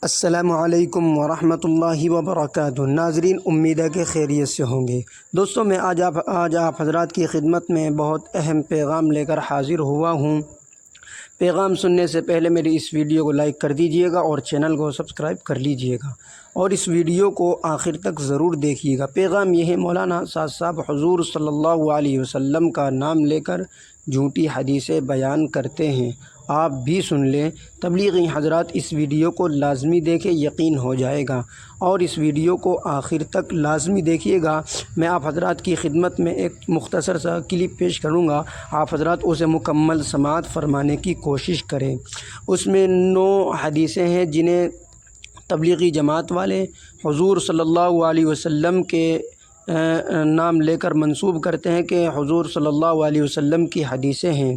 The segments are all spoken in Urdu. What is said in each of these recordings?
السلام علیکم ورحمۃ اللہ وبرکاتہ۔ ناظرین، امید ہے کہ خیریت سے ہوں گے۔ دوستوں، میں آج آپ حضرات کی خدمت میں بہت اہم پیغام لے کر حاضر ہوا ہوں۔ پیغام سننے سے پہلے میری اس ویڈیو کو لائک کر دیجئے گا اور چینل کو سبسکرائب کر لیجئے گا، اور اس ویڈیو کو آخر تک ضرور دیکھیے گا۔ پیغام یہ ہے: مولانا سعد صاحب حضور صلی اللہ علیہ وسلم کا نام لے کر جھوٹی حدیثیں بیان کرتے ہیں، آپ بھی سن لیں۔ تبلیغی حضرات اس ویڈیو کو لازمی دیکھیں، یقین ہو جائے گا، اور اس ویڈیو کو آخر تک لازمی دیکھیے گا۔ میں آپ حضرات کی خدمت میں ایک مختصر سا کلپ پیش کروں گا، آپ حضرات اسے مکمل سماعت فرمانے کی کوشش کریں۔ اس میں 9 حدیثیں ہیں جنہیں تبلیغی جماعت والے حضور صلی اللہ علیہ وسلم کے نام لے کر منسوب کرتے ہیں کہ حضور صلی اللہ علیہ وسلم کی حدیثیں ہیں،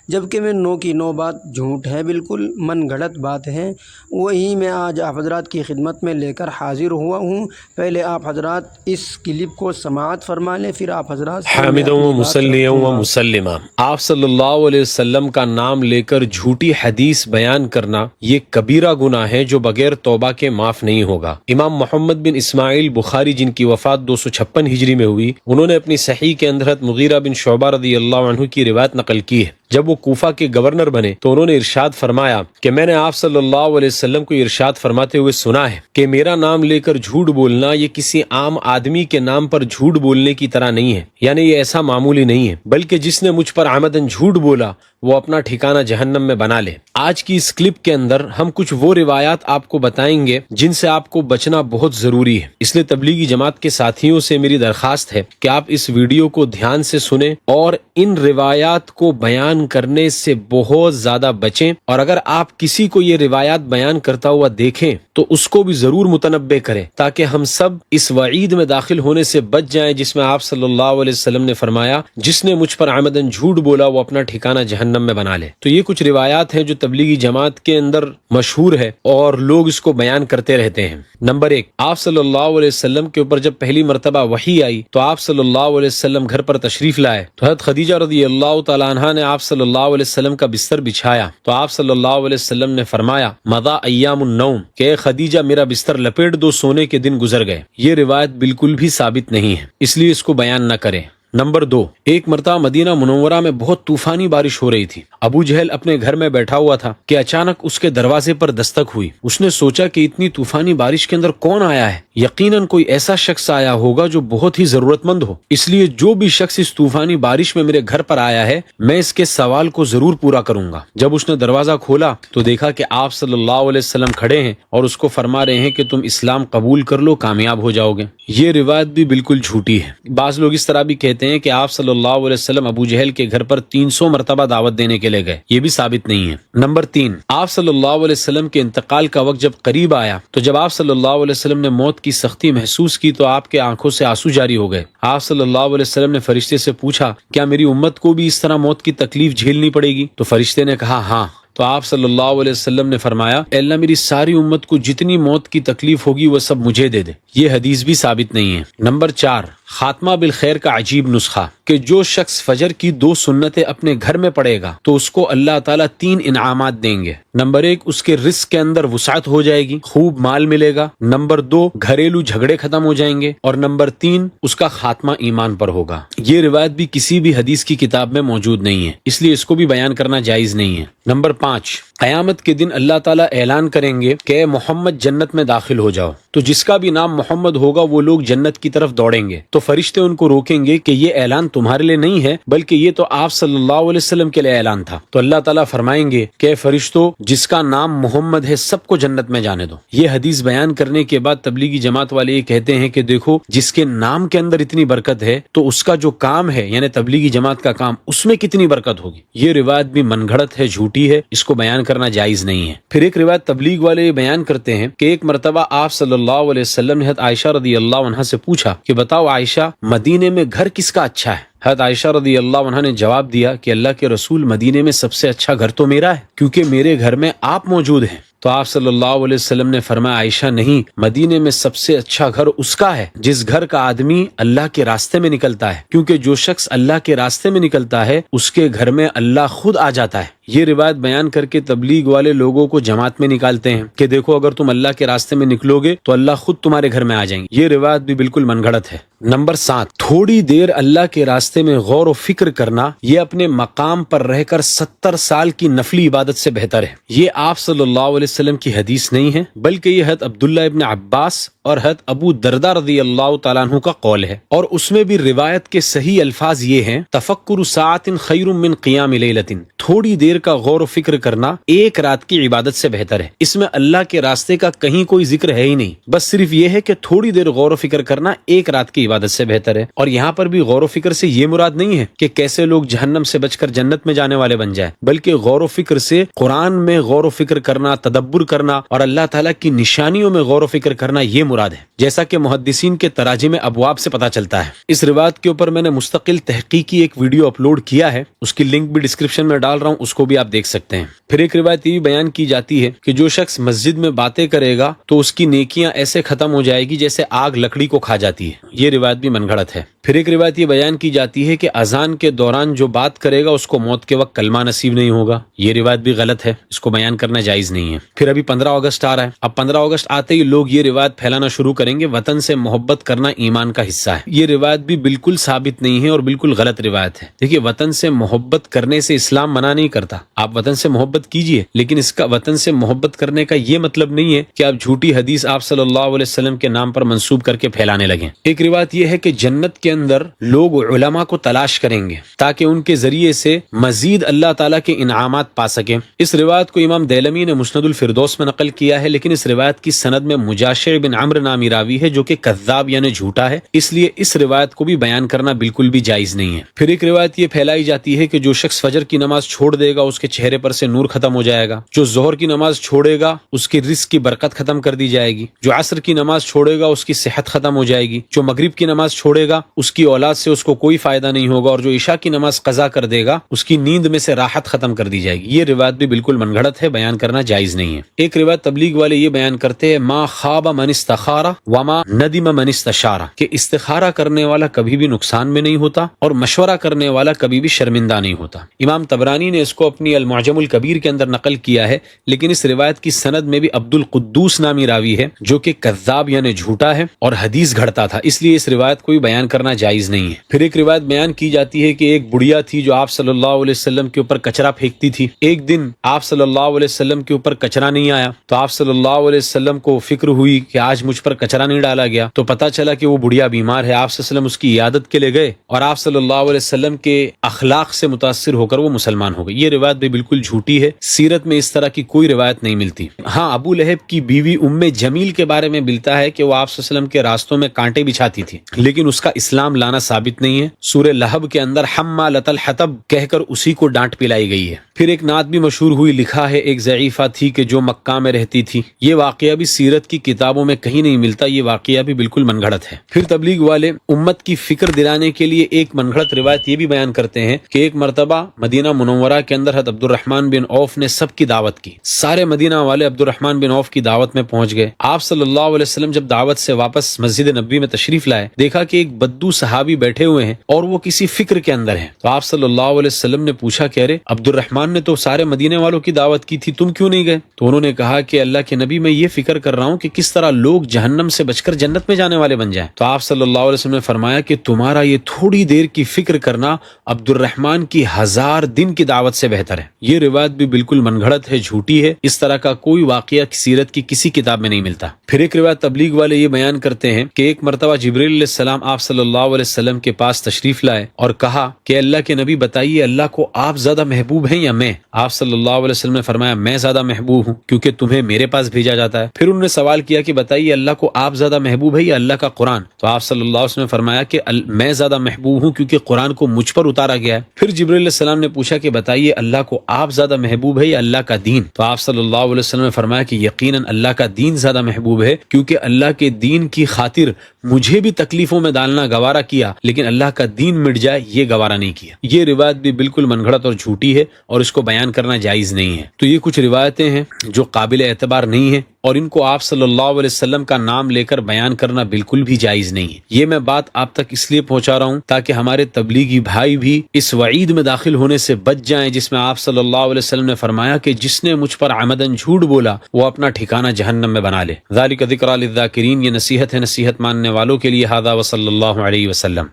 جبکہ میں 9 کی 9 بات جھوٹ ہے، بالکل من گھڑت بات ہے۔ وہی میں آج آپ حضرات کی خدمت میں لے کر حاضر ہوا ہوں۔ پہلے آپ حضرات اس کلپ کو سماعت فرما لیں، پھر آپ حضرات حامداً و مصلیاً و مسلمہ۔ آپ صلی اللہ علیہ وسلم کا نام لے کر جھوٹی حدیث بیان کرنا یہ کبیرہ گناہ ہے جو بغیر توبہ کے معاف نہیں ہوگا۔ امام محمد بن اسماعیل بخاری، جن کی وفات 256 ہجری میں ہوئی، انہوں نے اپنی صحیح کے اندر حضرت مغیرہ بن شعبہ رضی اللہ عنہ کی روایت نقل کی ہے۔ جب وہ کوفہ کے گورنر بنے تو انہوں نے ارشاد فرمایا کہ میں نے آپ صلی اللہ علیہ وسلم کو ارشاد فرماتے ہوئے سنا ہے کہ میرا نام لے کر جھوٹ بولنا یہ کسی عام آدمی کے نام پر جھوٹ بولنے کی طرح نہیں ہے، یعنی یہ ایسا معمولی نہیں ہے، بلکہ جس نے مجھ پر عمدن جھوٹ بولا وہ اپنا ٹھکانہ جہنم میں بنا لے۔ آج کی اس کلپ کے اندر ہم کچھ وہ روایات آپ کو بتائیں گے جن سے آپ کو بچنا بہت ضروری ہے، اس لیے تبلیغی جماعت کے ساتھیوں سے میری درخواست ہے کہ آپ اس ویڈیو کو دھیان سے سنیں اور ان روایات کو بیان کرنے سے بہت زیادہ بچیں، اور اگر آپ کسی کو یہ روایات بیان کرتا ہوا دیکھیں تو اس کو بھی ضرور متنبہ کریں، تاکہ ہم سب اس وعید میں داخل ہونے سے بچ جائیں جس میں آپ صلی اللہ علیہ وسلم نے فرمایا جس نے مجھ پر عمدن جھوٹ بولا وہ اپنا ٹھکانہ جہنم میں بنا لے۔ تو یہ کچھ روایات ہیں جو تبلیغی جماعت کے اندر مشہور ہے اور لوگ اس کو بیان کرتے رہتے ہیں۔ نمبر 1، آپ صلی اللہ علیہ وسلم کے اوپر جب پہلی مرتبہ وحی آئی تو آپ صلی اللہ علیہ وسلم گھر پر تشریف لائے تو حضرت خدیجہ رضی اللہ تعالی عنہا نے آپ صلی اللہ علیہ وسلم کا بستر بچھایا تو آپ صلی اللہ علیہ وسلم نے فرمایا مضى ایام النوم، کہ اے خدیجہ میرا بستر لپیٹ دو، سونے کے دن گزر گئے۔ یہ روایت بالکل بھی ثابت نہیں ہے، اس لیے اس کو بیان نہ کریں۔ نمبر 2، ایک مرتبہ مدینہ منورہ میں بہت طوفانی بارش ہو رہی تھی۔ ابو جہل اپنے گھر میں بیٹھا ہوا تھا کہ اچانک اس کے دروازے پر دستک ہوئی۔ اس نے سوچا کہ اتنی طوفانی بارش کے اندر کون آیا ہے؟ یقیناً کوئی ایسا شخص آیا ہوگا جو بہت ہی ضرورت مند ہو، اس لیے جو بھی شخص اس طوفانی بارش میں میرے گھر پر آیا ہے میں اس کے سوال کو ضرور پورا کروں گا۔ جب اس نے دروازہ کھولا تو دیکھا کہ آپ صلی اللہ علیہ وسلم کھڑے ہیں اور اس کو فرما رہے ہیں کہ تم اسلام قبول کر لو، کامیاب ہو جاؤ گے۔ یہ روایت بھی بالکل جھوٹی ہے۔ بعض لوگ اس طرح بھی کہتے ہیں کہ آپ صلی اللہ علیہ وسلم ابو جہل کے گھر پر 300 مرتبہ دعوت دینے کے لیے گئے، یہ بھی ثابت نہیں ہے۔ نمبر 3، آپ صلی اللہ علیہ وسلم کے انتقال کا وقت جب قریب آیا تو جب آپ صلی اللہ علیہ وسلم نے موت کی سختی محسوس کی تو آپ کے آنکھوں سے آنسو جاری ہو گئے۔ آپ صلی اللہ علیہ وسلم نے فرشتے سے پوچھا کیا میری امت کو بھی اس طرح موت کی تکلیف جھیلنی پڑے گی؟ تو فرشتے نے کہا ہاں۔ تو آپ صلی اللہ علیہ وسلم نے فرمایا اے اللہ میری ساری امت کو جتنی موت کی تکلیف ہوگی وہ سب مجھے دے دے۔ یہ حدیث بھی ثابت نہیں ہے۔ نمبر 4، خاتمہ بالخیر کا عجیب نسخہ، کہ جو شخص فجر کی 2 سنتیں اپنے گھر میں پڑھے گا تو اس کو اللہ تعالیٰ 3 انعامات دیں گے۔ نمبر 1، اس کے رزق کے اندر وسعت ہو جائے گی، خوب مال ملے گا۔ نمبر 2، گھریلو جھگڑے ختم ہو جائیں گے، اور نمبر 3، اس کا خاتمہ ایمان پر ہوگا۔ یہ روایت بھی کسی بھی حدیث کی کتاب میں موجود نہیں ہے، اس لیے اس کو بھی بیان کرنا جائز نہیں ہے۔ نمبر 5، قیامت کے دن اللہ تعالیٰ اعلان کریں گے کہ اے محمد جنت میں داخل ہو جاؤ، تو جس کا بھی نام محمد ہوگا وہ لوگ جنت کی طرف دوڑیں گے، تو فرشتے ان کو روکیں گے کہ یہ اعلان تمہارے لیے نہیں ہے بلکہ یہ تو آپ صلی اللہ علیہ وسلم کے لیے اعلان تھا۔ تو اللہ تعالیٰ فرمائیں گے کہ اے فرشتوں جس کا نام محمد ہے سب کو جنت میں جانے دو۔ یہ حدیث بیان کرنے کے بعد تبلیغی جماعت والے یہ کہتے ہیں کہ دیکھو جس کے نام کے اندر اتنی برکت ہے تو اس کا جو کام ہے یعنی تبلیغی جماعت کا کام اس میں کتنی برکت ہوگی۔ یہ روایت بھی من گھڑت ہے، جھوٹی ہے، اس کو بیان کرنا جائز نہیں ہے۔ پھر ایک روایت تبلیغ والے یہ بیان کرتے ہیں کہ ایک مرتبہ آپ صلی اللہ علیہ وسلم نے حضرت عائشہ رضی اللہ عنہا سے پوچھا کہ بتاؤ عائشہ مدینے میں گھر کس کا اچھا ہے؟ حضرت عائشہ رضی اللہ عنہا نے جواب دیا کہ اللہ کے رسول مدینے میں سب سے اچھا گھر تو میرا ہے کیونکہ میرے گھر میں آپ موجود ہیں۔ تو آپ صلی اللہ علیہ وسلم نے فرمایا عائشہ نہیں، مدینے میں سب سے اچھا گھر اس کا ہے جس گھر کا آدمی اللہ کے راستے میں نکلتا ہے، کیونکہ جو شخص اللہ کے راستے میں نکلتا ہے اس کے گھر میں اللہ خود آ جاتا ہے۔ یہ روایت بیان کر کے تبلیغ والے لوگوں کو جماعت میں نکالتے ہیں کہ دیکھو اگر تم اللہ کے راستے میں نکلو گے تو اللہ خود تمہارے گھر میں آ جائیں گے۔ یہ روایت بھی بالکل من گھڑت ہے۔ نمبر 7، تھوڑی دیر اللہ کے راستے میں غور و فکر کرنا یہ اپنے مقام پر رہ کر 70 سال کی نفلی عبادت سے بہتر ہے۔ یہ آپ صلی اللہ علیہ وسلم کی حدیث نہیں ہے، بلکہ یہ حضرت عبداللہ ابن عباس اور حضرت ابو درداء رضی اللہ تعالیٰ عنہ کا قول ہے، اور اس میں بھی روایت کے صحیح الفاظ یہ ہیں: تفکر ساعت خیر من قیام لیلۃ، تھوڑی دیر کا غور و فکر کرنا ایک رات کی عبادت سے بہتر ہے۔ اس میں اللہ کے راستے کا کہیں کوئی ذکر ہے ہی نہیں، بس صرف یہ ہے کہ تھوڑی دیر غور و فکر کرنا ایک رات کی عبادت سے بہتر ہے۔ اور یہاں پر بھی غور و فکر سے یہ مراد نہیں ہے کہ کیسے لوگ جہنم سے بچ کر جنت میں جانے والے بن جائیں، بلکہ غور و فکر سے قرآن میں غور و فکر کرنا، تدبر کرنا اور اللہ تعالیٰ کی نشانیوں میں غور و فکر کرنا یہ مراد ہے، جیسا کہ محدثین کے تراجم ابواب سے پتہ چلتا ہے۔ اس روایت کے اوپر میں نے مستقل تحقیقی ایک ویڈیو اپلوڈ کیا ہے، اس کی لنک بھی ڈسکرپشن میں ڈال رہا ہوں، اس کو بھی آپ دیکھ سکتے ہیں۔ پھر ایک روایت یہ بھی بیان کی جاتی ہے کہ جو شخص مسجد میں باتیں کرے گا تو اس کی نیکیاں ایسے ختم ہو جائے گی جیسے آگ لکڑی کو کھا جاتی ہے۔ یہ روایت بھی من گھڑت ہے۔ پھر ایک روایت یہ بیان کی جاتی ہے کہ اذان کے دوران جو بات کرے گا اس کو موت کے وقت کلمہ نصیب نہیں ہوگا۔ یہ روایت بھی غلط ہے، اس کو بیان کرنا جائز نہیں ہے۔ پھر ابھی 15 اگست آ رہا ہے، اب 15 اگست آتے ہی لوگ یہ روایت پھیلانا شروع کریں گے: وطن سے محبت کرنا ایمان کا حصہ ہے۔ یہ روایت بھی بالکل ثابت نہیں ہے اور بالکل غلط روایت ہے۔ دیکھیے، وطن سے محبت کرنے سے اسلام منع نہیں کرتا، آپ وطن سے محبت کیجئے، لیکن اس کا وطن سے محبت کرنے کا یہ مطلب نہیں ہے کہ آپ جھوٹی حدیث آپ صلی اللہ علیہ وسلم کے نام پر منسوب کر کے پھیلانے لگیں۔ ایک روایت یہ ہے کہ جنت کے اندر لوگ علماء کو تلاش کریں گے تاکہ ان کے ذریعے سے مزید اللہ تعالیٰ کے انعامات پا سکیں۔ اس روایت کو امام دیلمی نے مسند الفردوس میں نقل کیا ہے، لیکن اس روایت کی سند میں مجاشع بن عمرو نامی راوی ہے جو کہ کذاب یعنی جھوٹا ہے، اس لیے اس روایت کو بھی بیان کرنا بالکل بھی جائز نہیں ہے۔ پھر ایک روایت یہ پھیلائی جاتی ہے کہ جو شخص فجر کی نماز چھوڑ دے گا اس کے چہرے پر سے نور ختم ہو جائے گا، جو ظہر کی نماز چھوڑے گا اس کی رزق کی برکت ختم کر دی جائے گی، جو عصر کی نماز چھوڑے گا اس کی صحت ختم ہو جائے گی، جو مغرب کی نماز چھوڑے گا اس کی اولاد سے اس کو کوئی فائدہ نہیں ہوگا، اور جو عشاء کی نماز قضا کر دے گا اس کی نیند میں سے راحت ختم کر دی جائے گی۔ یہ روایت بھی بالکل من گھڑت ہے، بیان کرنا جائز نہیں ہے۔ ایک روایت تبلیغ والے یہ بیان کرتے ہیں: ما خاب من استخار وما ندم من استشار، کہ استخارہ کرنے والا کبھی بھی نقصان میں نہیں ہوتا اور مشورہ کرنے والا کبھی بھی شرمندہ نہیں ہوتا۔ امام طبرانی نے اس کو اپنی المعجم الکبیر کے اندر نقل کیا ہے، لیکن اس روایت کی سند میں بھی عبد القدوس نامی راوی ہے جو کہ کذاب یعنی جھوٹا ہے اور حدیث گھڑتا تھا، اس لیے اس روایت کو بھی بیان کرنا جائز نہیں ہے۔ پھر ایک روایت بیان کی جاتی ہے کہ ایک بڑھیا تھی جو آپ صلی اللہ علیہ وسلم کے اوپر کچرا پھینکتی تھی۔ ایک دن آپ صلی اللہ علیہ وسلم کے اوپر کچرا نہیں آیا تو آپ صلی اللہ علیہ وسلم کو فکر ہوئی کہ آج مجھ پر کچرا نہیں ڈالا گیا، تو پتہ چلا کہ وہ بڑھیا بیمار ہے۔ آپ صلی اللہ علیہ وسلم اس کی عیادت کے لیے گئے اور آپ صلی اللہ علیہ وسلم کے اخلاق سے متاثر ہو کر وہ مسلمان ہو گئی۔ یہ روایت بھی بالکل جھوٹی ہے، سیرت میں اس طرح کی کوئی روایت نہیں ملتی۔ ہاں، ابو لہب کی بیوی ام جمیل کے بارے میں ملتا ہے کہ وہ آپ صلی اللہ علیہ وسلم کے راستوں میں کانٹے بچھاتی تھی، لیکن اس کا اسلام لانا ثابت نہیں ہے۔ سورہ لہب کے اندر حمالۃ الحطب کہہ کر اسی کو ڈانٹ پلائی گئی ہے۔ پھر ایک نعت بھی مشہور ہوئی، لکھا ہے: ایک ضعیفہ تھی کہ جو مکہ میں رہتی تھی۔ یہ واقعہ بھی سیرت کی کتابوں میں کہیں نہیں ملتا، یہ واقعہ بھی بالکل من گھڑت ہے۔ پھر تبلیغ والے امت کی فکر دلانے کے لیے ایک من گھڑت روایت یہ بھی بیان کرتے ہیں کہ ایک مرتبہ مدینہ منورہ کے اندر حضرت عبد الرحمن بن عوف نے سب کی دعوت کی، سارے مدینہ والے عبد الرحمن بن عوف کی دعوت میں پہنچ گئے۔ آپ صلی اللہ علیہ وسلم جب دعوت سے واپس مسجد نبوی میں تشریف لائے، دیکھا کہ ایک بدو صحابی بیٹھے ہوئے ہیں اور وہ کسی فکر کے اندر ہیں، تو آپ صلی اللہ علیہ وسلم نے پوچھا کہ ارے عبد الرحمن نے تو سارے مدینے والوں کی دعوت کی تھی، تم کیوں نہیں گئے؟ تو انہوں نے کہا کہ اللہ کے نبی، میں یہ فکر کر رہا ہوں کہ کس طرح لوگ جہنم سے بچ کر جنت میں جانے والے بن جائیں۔ تو آپ صلی اللہ علیہ وسلم نے فرمایا کہ تمہارا یہ تھوڑی دیر کی فکر کرنا عبد الرحمن کی 1000 دن کی دعوت سے بہتر ہے۔ یہ روایت بھی بالکل من گھڑت ہے، جھوٹی ہے، اس طرح کا کوئی واقعہ سیرت کی کسی کتاب میں نہیں ملتا۔ پھر ایک روایت تبلیغ والے یہ بیان کرتے ہیں کہ ایک مرتبہ جبریل علیہ السلام آپ صلی اللہ علیہ وسلم کے پاس تشریف لائے اور کہا کہ اللہ کے نبی بتائیے اللہ کو آپ زیادہ محبوب ہیں یا میں؟ آپ صلی اللہ علیہ وسلم نے فرمایا میں زیادہ محبوب ہوں کیونکہ تمہیں میرے پاس بھیجا جاتا ہے۔ پھر انہوں نے سوال کیا کہ بتائیے اللہ کو آپ زیادہ محبوب ہے یا اللہ کا قرآن؟ تو آپ صلی اللہ علیہ وسلم نے فرمایا کہ میں زیادہ محبوب ہوں کیونکہ قرآن کو مجھ پر اتارا گیا ہے۔ پھر جبریل علیہ السلام نے پوچھا کہ بتائیے اللہ کو آپ زیادہ محبوب ہے یا اللہ کا دین؟ تو آپ صلی اللہ علیہ وسلم نے فرمایا کہ یقیناً اللہ کا دین زیادہ محبوب ہے، کیونکہ اللہ کے دین کی خاطر مجھے بھی تکلیفوں میں ڈالنا گوارا کیا، لیکن اللہ کا دین مٹ جائے یہ گوارا نہیں کیا۔ یہ روایت بھی بالکل من گھڑت اور جھوٹی ہے اور اس کو بیان کرنا جائز نہیں ہے۔ تو یہ کچھ روایتیں ہیں جو قابل اعتبار نہیں ہیں، اور ان کو آپ صلی اللہ علیہ وسلم کا نام لے کر بیان کرنا بالکل بھی جائز نہیں ہے۔ یہ میں بات آپ تک اس لیے پہنچا رہا ہوں تاکہ ہمارے تبلیغی بھائی بھی اس وعید میں داخل ہونے سے بچ جائیں جس میں آپ صلی اللہ علیہ وسلم نے فرمایا کہ جس نے مجھ پر عمدن جھوٹ بولا وہ اپنا ٹھکانہ جہنم میں بنا لے۔ ذالک ذکریٰ للذاکرین، یہ نصیحت ہے نصیحت ماننے والوں کے لیے۔ ھذا وصلی اللہ علیہ وسلم۔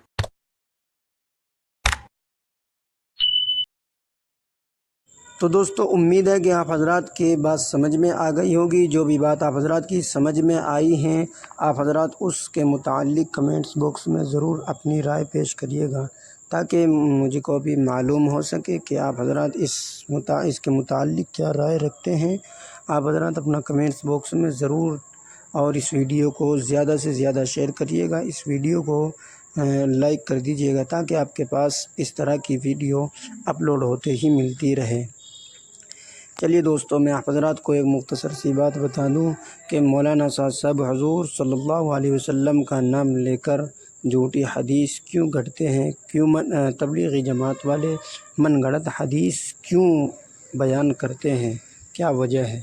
تو دوستو امید ہے کہ آپ حضرات کی بات سمجھ میں آ گئی ہوگی۔ جو بھی بات آپ حضرات کی سمجھ میں آئی ہیں آپ حضرات اس کے متعلق کمنٹس باکس میں ضرور اپنی رائے پیش کریے گا تاکہ مجھے کو بھی معلوم ہو سکے کہ آپ حضرات اس کے متعلق کیا رائے رکھتے ہیں۔ آپ حضرات اپنا کمنٹس باکس میں ضرور، اور اس ویڈیو کو زیادہ سے زیادہ شیئر کریے گا، اس ویڈیو کو لائک کر دیجیے گا تاکہ آپ کے پاس اس طرح کی ویڈیو اپلوڈ ہوتے ہی ملتی رہے۔ چلیے دوستو، میں آپ حضرات کو ایک مختصر سی بات بتا دوں کہ مولانا صاحب حضور صلی اللہ علیہ وسلم کا نام لے کر جھوٹی حدیث کیوں گھڑتے ہیں، کیوں تبلیغی جماعت والے من گھڑت حدیث کیوں بیان کرتے ہیں، کیا وجہ ہے؟